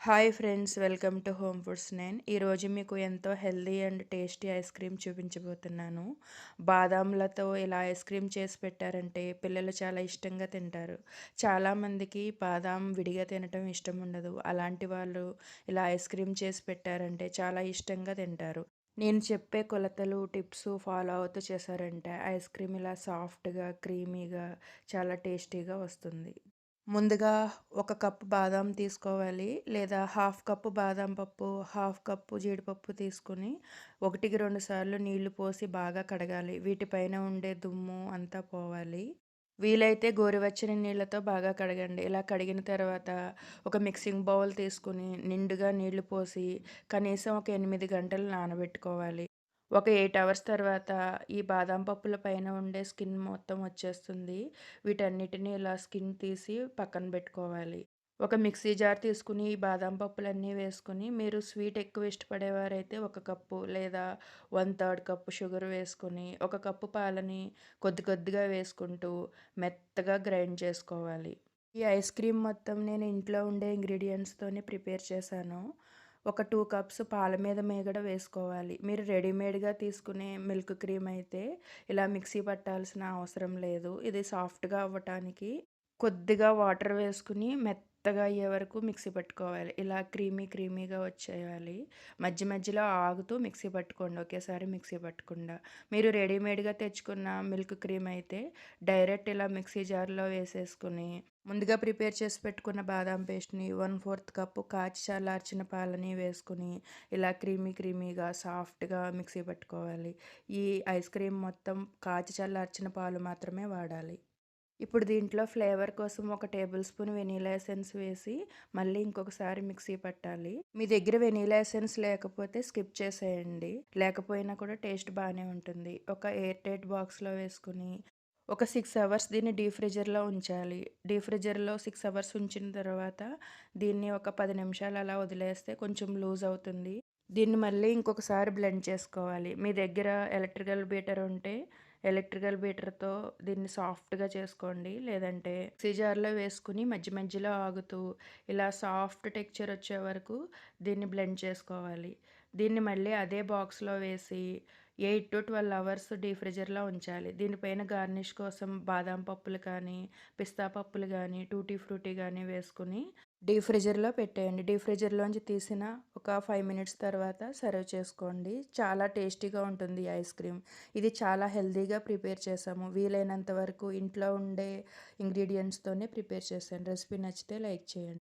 Hi friends, welcome to home foods. ఈరోజు మీకు ఎంతో healthy and tasty ice cream చూపించబోతున్నాను. బాదాంలతో ఇలా ఐస్ క్రీమ్ చేసి పెట్టారంటే పిల్లలు చాలా ఇష్టంగా తింటారు. చాలామందికి బాదాం విడిగా తినటం ఇష్టం ఉండదు. అలాంటి వాళ్ళు ఇలా ఐస్ క్రీమ్ చేసి పెట్టారంటే చాలా ఇష్టంగా తింటారు. నేను చెప్పే కొలతలు, టిప్స్ ఫాలో అవుతూ చేశారంటే ఐస్ క్రీమ్ ఇలా సాఫ్ట్గా, క్రీమీగా, చాలా టేస్టీగా వస్తుంది. ముందుగా ఒక కప్పు బాదాం తీసుకోవాలి, లేదా హాఫ్ కప్పు బాదాం పప్పు, హాఫ్ కప్పు జీడిపప్పు తీసుకొని 1కి 2 సార్లు నీళ్లు పోసి బాగా కడగాలి. వీటిపైన ఉండే దుమ్ము అంతా పోవాలి. వీలైతే గోరువెచ్చని నీళ్ళతో బాగా కడగండి. ఇలా కడిగిన తర్వాత ఒక మిక్సింగ్ బౌల్ తీసుకొని నిండుగా నీళ్లు పోసి కనీసం ఒక 8 గంటలు నానబెట్టుకోవాలి. ఒక 8 అవర్స్ తర్వాత ఈ బాదం పప్పుల పైన ఉండే స్కిన్ మొత్తం వచ్చేస్తుంది. వీటన్నిటిని ఇలా స్కిన్ తీసి పక్కన పెట్టుకోవాలి. ఒక మిక్సీ జార్ తీసుకుని ఈ బాదం పప్పులన్నీ వేసుకొని, మీరు స్వీట్ ఎక్కువ ఇష్టపడేవారైతే ఒక కప్పు లేదా 1/3 కప్పు షుగర్ వేసుకొని, ఒక కప్పు పాలని కొద్ది కొద్దిగా వేసుకుంటూ మెత్తగా గ్రైండ్ చేసుకోవాలి. ఈ ఐస్ క్రీమ్ మొత్తం నేను ఇంట్లో ఉండే ఇంగ్రీడియంట్స్‌తోనే ప్రిపేర్ చేశాను. ఒక 2 కప్స్ పాల మీద మీగడ వేసుకోవాలి. మీరు రెడీమేడ్‌గా తీసుకునే మిల్క్ క్రీమ్ అయితే ఇలా మిక్సీ పట్టాల్సిన అవసరం లేదు. ఇది సాఫ్ట్‌గా అవ్వటానికి కొద్దిగా వాటర్ వేసుకుని మెత్తగా అయ్యే వరకు మిక్సీ పట్టుకోవాలి. ఇలా క్రీమీగా వచ్చేయాలి. మధ్య మధ్యలో ఆగుతూ మిక్సీ పట్టుకోండి, ఒకేసారి మిక్సీ పట్టకుండా. మీరు రెడీమేడ్‌గా తెచ్చుకున్న మిల్క్ క్రీమ్ అయితే డైరెక్ట్ ఇలా మిక్సీ జార్‌లో వేసేసుకొని, ముందుగా ప్రిపేర్ చేసి పెట్టుకున్న బాదాం పేస్ట్‌ని 1/4 కప్పు కాచి చల్లార్చిన పాలని వేసుకొని, ఇలా క్రీమీగా సాఫ్ట్‌గా మిక్సీ పట్టుకోవాలి. ఈ ఐస్ క్రీమ్ మొత్తం కాచి చల్లార్చిన పాలు మాత్రమే వాడాలి. ఇప్పుడు దీంట్లో ఫ్లేవర్ కోసం ఒక టేబుల్ స్పూన్ వెనీలా ఎసెన్స్ వేసి మళ్ళీ ఇంకొకసారి మిక్సీ పట్టాలి. మీ దగ్గర వెనీలా ఎసెన్స్ లేకపోతే స్కిప్ చేసేయండి. లేకపోయినా కూడా టేస్ట్ బాగానే ఉంటుంది. ఒక ఎయిర్ టైట్ బాక్స్‌లో వేసుకొని ఒక 6 అవర్స్ దీన్ని డీప్ ఫ్రిడ్జర్‌లో ఉంచాలి. డీప్ ఫ్రిడ్జర్‌లో 6 అవర్స్ ఉంచిన తర్వాత దీన్ని ఒక 10 నిమిషాలు అలా వదిలేస్తే కొంచెం లూజ్ అవుతుంది. దీన్ని మళ్ళీ ఇంకొకసారి బ్లెండ్ చేసుకోవాలి. మీ దగ్గర ఎలక్ట్రికల్ బీటర్ ఉంటే ఎలక్ట్రికల్ బీటర్‌తో దీన్ని సాఫ్ట్‌గా చేసుకోండి. లేదంటే మిక్సీ జార్‌లో వేసుకొని మధ్య మధ్యలో ఆగుతూ ఇలా సాఫ్ట్ టెక్స్చర్ వచ్చే వరకు దీన్ని బ్లెండ్ చేసుకోవాలి. దీన్ని మళ్ళీ అదే బాక్స్‌లో వేసి 8-12 అవర్స్ డీప్ ఫ్రిడ్జర్‌లో ఉంచాలి. దీనిపైన గార్నిష్ కోసం బాదాం పప్పులు కానీ, పిస్తా పప్పులు గానీ, టూటీ ఫ్రూటీ గానీ వేసుకొని డీప్ ఫ్రిడ్జర్‌లో పెట్టేయండి. డీప్ ఫ్రిడ్జర్‌లోంచి తీసిన ఒక 5 మినిట్స్ తర్వాత సర్వ్ చేసుకోండి. చాలా టేస్టీగా ఉంటుంది ఈ ఐస్ క్రీమ్. ఇది చాలా హెల్తీగా ప్రిపేర్ చేశాము. వీలైనంత వరకు ఇంట్లో ఉండే ఇంగ్రీడియెంట్స్‌తోనే ప్రిపేర్ చేశాను. రెసిపీ నచ్చితే లైక్ చేయండి.